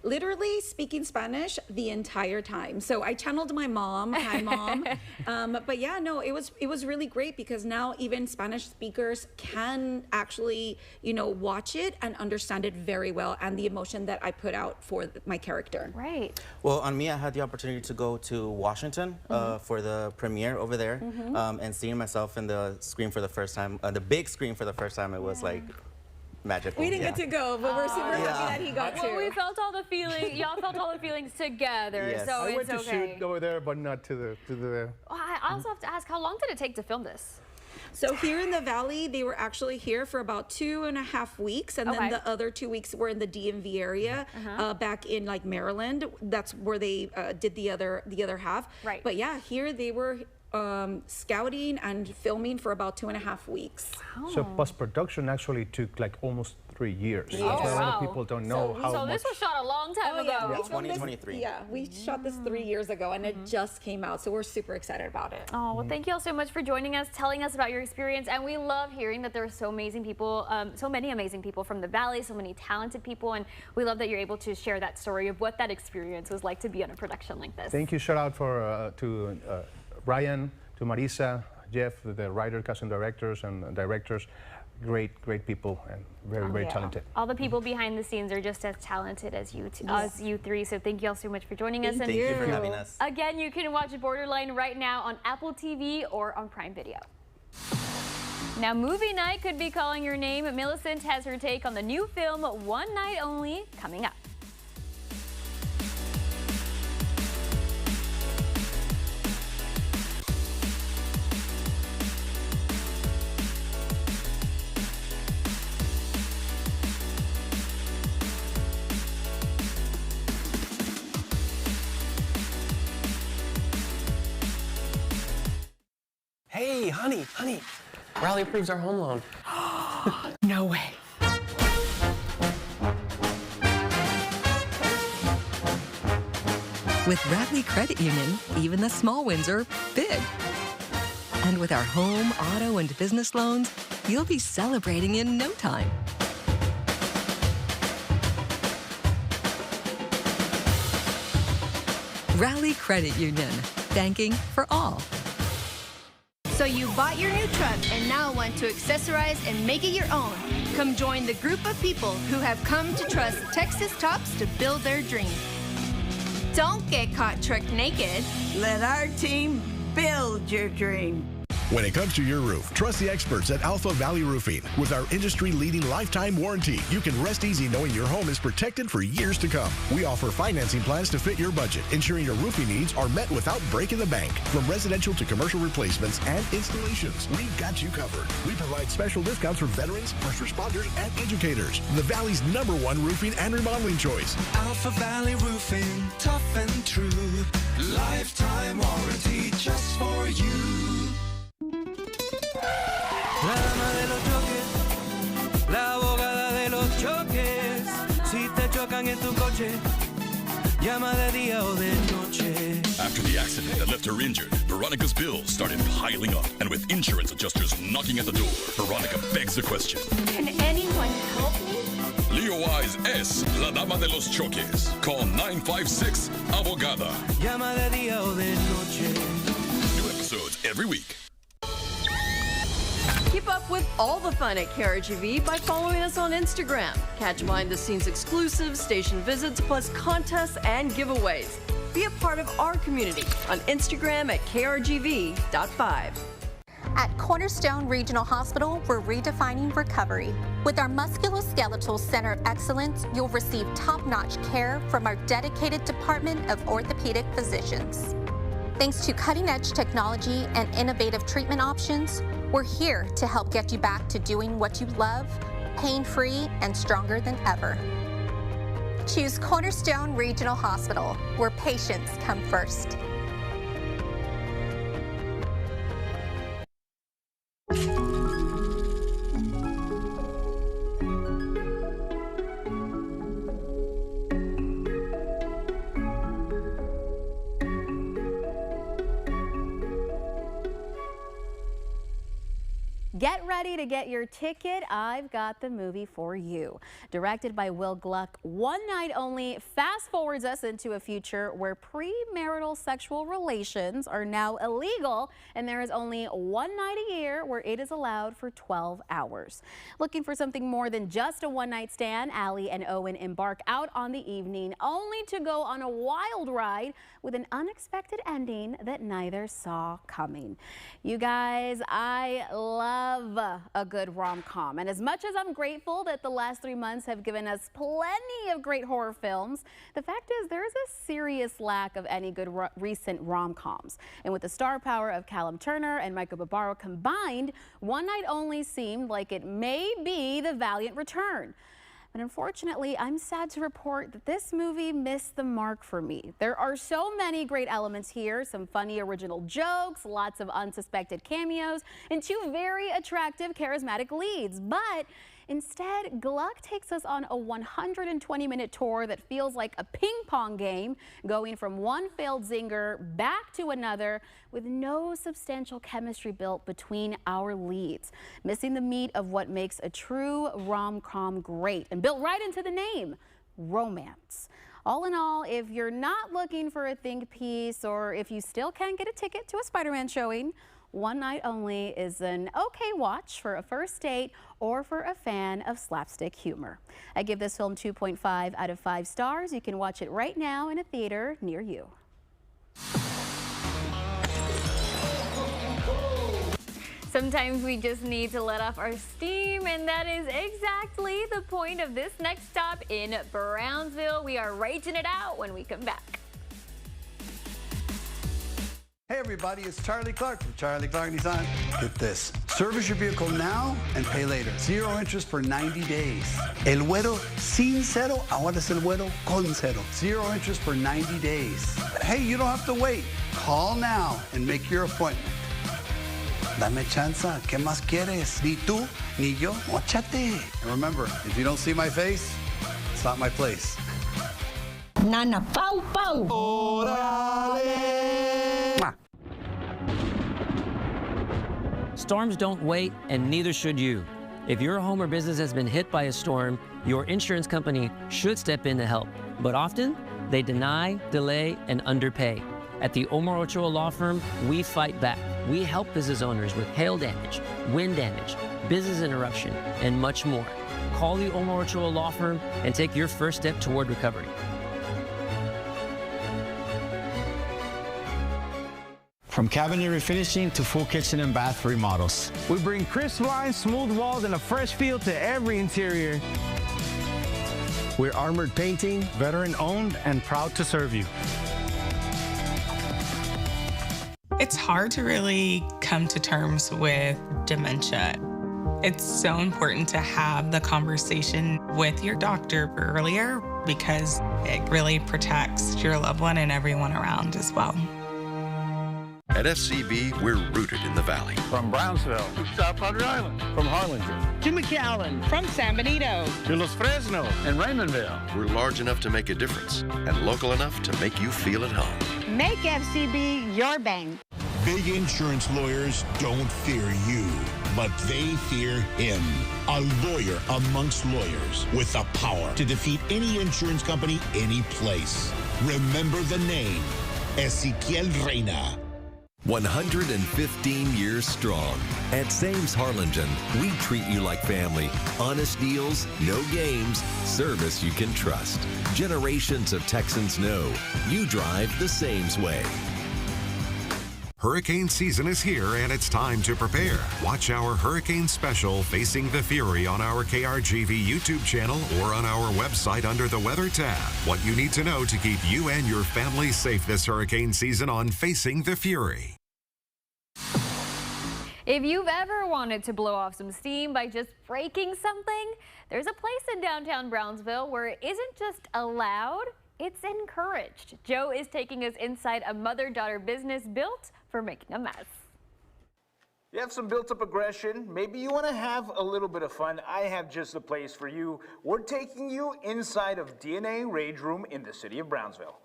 literally speaking Spanish the entire time. So I channeled my mom, hi mom. But yeah, no, it was really great because now even Spanish speakers can actually, you know, watch it and understand it very well, and the emotion that I put out for my character. Right. Well, on me, I had the opportunity to go to Washington for the premiere over there, and seeing myself in the screen for the first time, the big screen for the first time, it was like magical. We didn't get to go, but we're super happy that he got to. Well, we felt all the feelings. Y'all felt all the feelings together, Yes. so I went it's to okay. shoot over there, but not to the. I also have to ask, how long did it take to film this? So here in the Valley, they were actually here for about 2.5 weeks, and then the other 2 weeks were in the DMV area, back in like Maryland. That's where they did the other half. Right. But yeah, here they were scouting and filming for about 2.5 weeks. So post-production actually took like almost 3 years. Yeah. So a lot of people don't know how So much. this was shot a long time ago. Yeah, we filmed this- 2023. Yeah, we shot this 3 years ago, and it just came out, so we're super excited about it. Oh, well, thank you all so much for joining us, telling us about your experience, and we love hearing that there are so amazing people, so many amazing people from the Valley, so many talented people, and we love that you're able to share that story of what that experience was like to be on a production like this. Thank you. Shout out to Ryan, to Marisa, Jeff, the writer, casting directors, and directors. Great people, and very talented. All the people behind the scenes are just as talented as you three, so thank you all so much for joining us. Thank you for having us. Again, you can watch Borderline right now on Apple TV or on Prime Video. Now, movie night could be calling your name. Millicent has her take on the new film, One Night Only, coming up. Hey, honey, Raleigh approves our home loan. No way. With Raleigh Credit Union, even the small wins are big. And with our home, auto, and business loans, you'll be celebrating in no time. Raleigh Credit Union, banking for all. So you bought your new truck and now want to accessorize and make it your own. Come join the group of people who have come to trust Texas Tops to build their dream. Don't get caught truck naked. Let our team build your dream. When it comes to your roof, trust the experts at Alpha Valley Roofing. With our industry-leading lifetime warranty, you can rest easy knowing your home is protected for years to come. We offer financing plans to fit your budget, ensuring your roofing needs are met without breaking the bank. From residential to commercial replacements and installations, we've got you covered. We provide special discounts for veterans, first responders, and educators. The Valley's #1 roofing and remodeling choice. Alpha Valley Roofing, tough and true. Lifetime warranty just for you. La dama de los choques, la abogada de los choques. Si te chocan en tu coche, llama de día o de noche. After the accident that left her injured, Veronica's bills started piling up. And with insurance adjusters knocking at the door, Veronica begs the question. Can anyone help me? Leo Wise es la dama de los choques. Call 956 Abogada. Llama de día o de noche. New episodes every week. Keep up with all the fun at KRGV by following us on Instagram. Catch behind-the-scenes exclusives, station visits, plus contests and giveaways. Be a part of our community on Instagram at KRGV.5. At Cornerstone Regional Hospital, we're redefining recovery. With our musculoskeletal center of excellence, you'll receive top-notch care from our dedicated department of orthopedic physicians. Thanks to cutting-edge technology and innovative treatment options, we're here to help get you back to doing what you love, pain-free and stronger than ever. Choose Cornerstone Regional Hospital, where patients come first. Get ready to get your ticket. I've got the movie for you. Directed by Will Gluck, One Night Only fast forwards us into a future where premarital sexual relations are now illegal, and there is only one night a year where it is allowed for 12 hours. Looking for something more than just a one-night stand, Allie and Owen embark out on the evening only to go on a wild ride with an unexpected ending that neither saw coming. You guys, I love a good rom-com, and as much as I'm grateful that the last 3 months have given us plenty of great horror films, the fact is there is a serious lack of any good recent rom-coms. And with the star power of Callum Turner and Michael Barbaro combined, One Night Only seemed like it may be the valiant return. But unfortunately, I'm sad to report that this movie missed the mark for me. There are so many great elements here, some funny original jokes, lots of unsuspected cameos, and two very attractive, charismatic leads. But instead, Gluck takes us on a 120-minute tour that feels like a ping-pong game, going from one failed zinger back to another with no substantial chemistry built between our leads, missing the meat of what makes a true rom-com great and built right into the name, romance. All in all, if you're not looking for a think piece, or if you still can't get a ticket to a Spider-Man showing, One Night Only is an okay watch for a first date or for a fan of slapstick humor. I give this film 2.5 out of 5 stars. You can watch it right now in a theater near you. Sometimes we just need to let off our steam, and that is exactly the point of this next stop in Brownsville. We are raging it out when we come back. Hey everybody, it's Charlie Clark from Charlie Clark Nissan. Get this. Service your vehicle now and pay later. 0 interest for 90 days. El güero sin cero, ahora es el güero con cero. 0 interest for 90 days. Hey, you don't have to wait. Call now and make your appointment. Dame chanza, ¿qué más quieres? Ni tú, ni yo, óchate. And remember, if you don't see my face, it's not my place. Nana, pau, pau. Orale. Storms don't wait, and neither should you. If your home or business has been hit by a storm, your insurance company should step in to help. But often, they deny, delay, and underpay. At the Omar Ochoa Law Firm, we fight back. We help business owners with hail damage, wind damage, business interruption, and much more. Call the Omar Ochoa Law Firm and take your first step toward recovery. From cabinet refinishing to full kitchen and bath remodels. We bring crisp lines, smooth walls, and a fresh feel to every interior. We're Armored Painting, veteran-owned and proud to serve you. It's hard to really come to terms with dementia. It's so important to have the conversation with your doctor earlier because it really protects your loved one and everyone around as well. At FCB, we're rooted in the Valley. From Brownsville to South Padre Island, from Harlingen to McAllen, from San Benito to Los Fresnos and Raymondville. We're large enough to make a difference and local enough to make you feel at home. Make FCB your bank. Big insurance lawyers don't fear you, but they fear him. A lawyer amongst lawyers with the power to defeat any insurance company, any place. Remember the name, Ezequiel Reina. 115 years strong. At Sames Harlingen, we treat you like family. Honest deals, no games, service you can trust. Generations of Texans know you drive the Sames way. Hurricane season is here and it's time to prepare. Watch our hurricane special Facing the Fury on our KRGV YouTube channel or on our website under the Weather tab. What you need to know to keep you and your family safe this hurricane season on Facing the Fury. If you've ever wanted to blow off some steam by just breaking something, there's a place in downtown Brownsville where it isn't just allowed, it's encouraged. Joe is taking us inside a mother-daughter business built for making a mess. You have some built-up aggression. Maybe you want to have a little bit of fun. I have just the place for you. We're taking you inside of DNA Rage Room in the city of Brownsville.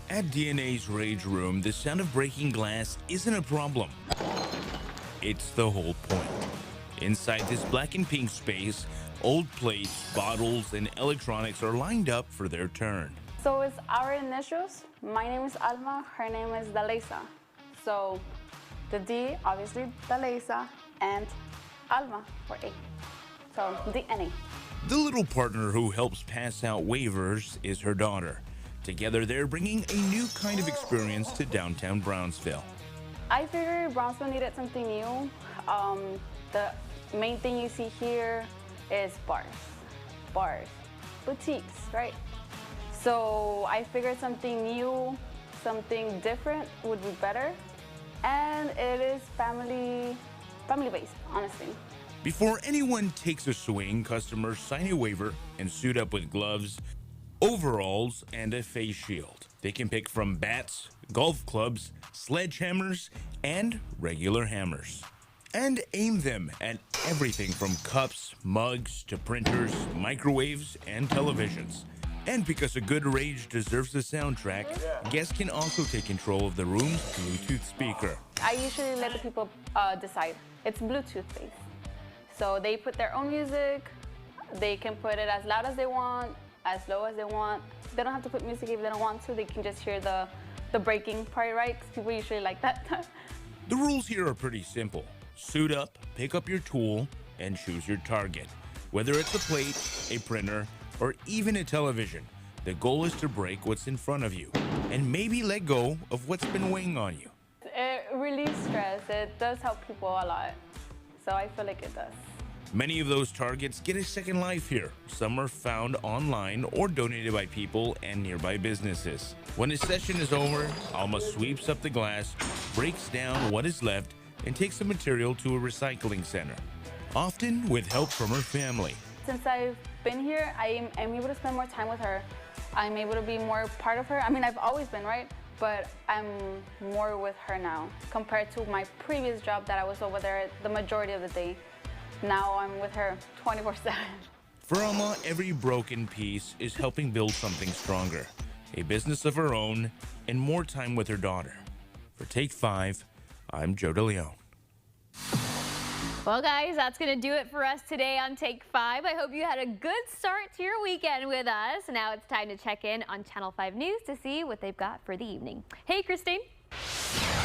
At DNA's Rage Room, the sound of breaking glass isn't a problem. It's the whole point. Inside this black and pink space, old plates, bottles, and electronics are lined up for their turn. So it's our initials. My name is Alma, her name is Dalesa. So the D, obviously Dalesa, and Alma for A. So DNA. The little partner who helps pass out waivers is her daughter. Together, they're bringing a new kind of experience to downtown Brownsville. I figured Brownsville needed something new. The main thing you see here is bars, boutiques, right? So I figured something new, something different would be better. And it is family-based, honestly. Before anyone takes a swing, customers sign a waiver and suit up with gloves, overalls, and a face shield. They can pick from bats, golf clubs, sledgehammers, and regular hammers. And aim them at everything from cups, mugs, to printers, microwaves, and televisions. And because a good rage deserves a soundtrack, guests can also take control of the room's Bluetooth speaker. I usually let the people decide. It's Bluetooth based. So they put their own music, they can put it as loud as they want, as low as they want. They don't have to put music if they don't want to. They can just hear the breaking part, right? Because people usually like that. The rules here are pretty simple. Suit up, pick up your tool, and choose your target. Whether it's a plate, a printer, or even a television, the goal is to break what's in front of you and maybe let go of what's been weighing on you. It relieves stress. It does help people a lot. So I feel like it does. Many of those targets get a second life here. Some are found online or donated by people and nearby businesses. When a session is over, Alma sweeps up the glass, breaks down what is left, and takes the material to a recycling center, often with help from her family. Since I've been here, I'm able to spend more time with her. I'm able to be more part of her. I mean, I've always been, right? But I'm more with her now compared to my previous job that I was over there the majority of the day. Now I'm with her 24/7. For Alma, every broken piece is helping build something stronger, a business of her own, and more time with her daughter. For Take 5, I'm Joe DeLeon. Well, guys, that's going to do it for us today on Take 5. I hope you had a good start to your weekend with us. Now it's time to check in on Channel 5 News to see what they've got for the evening. Hey, Christine.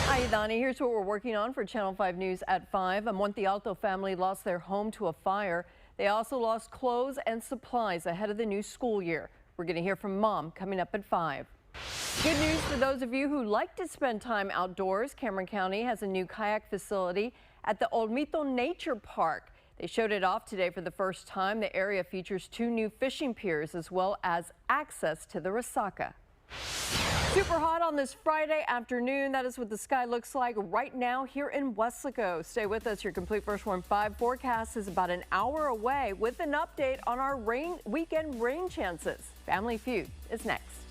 Hi, Donnie. Here's what we're working on for Channel 5 News at 5. A Monte Alto family lost their home to a fire. They also lost clothes and supplies ahead of the new school year. We're going to hear from Mom coming up at 5. Good news for those of you who like to spend time outdoors. Cameron County has a new kayak facility at the Olmito Nature Park. They showed it off today for the first time. The area features 2 new fishing piers as well as access to the Resaca. Super hot on this Friday afternoon. That is what the sky looks like right now here in Weslaco. Stay with us. Your complete First Warn 5 forecast is about an hour away with an update on our weekend rain chances. Family Feud is next.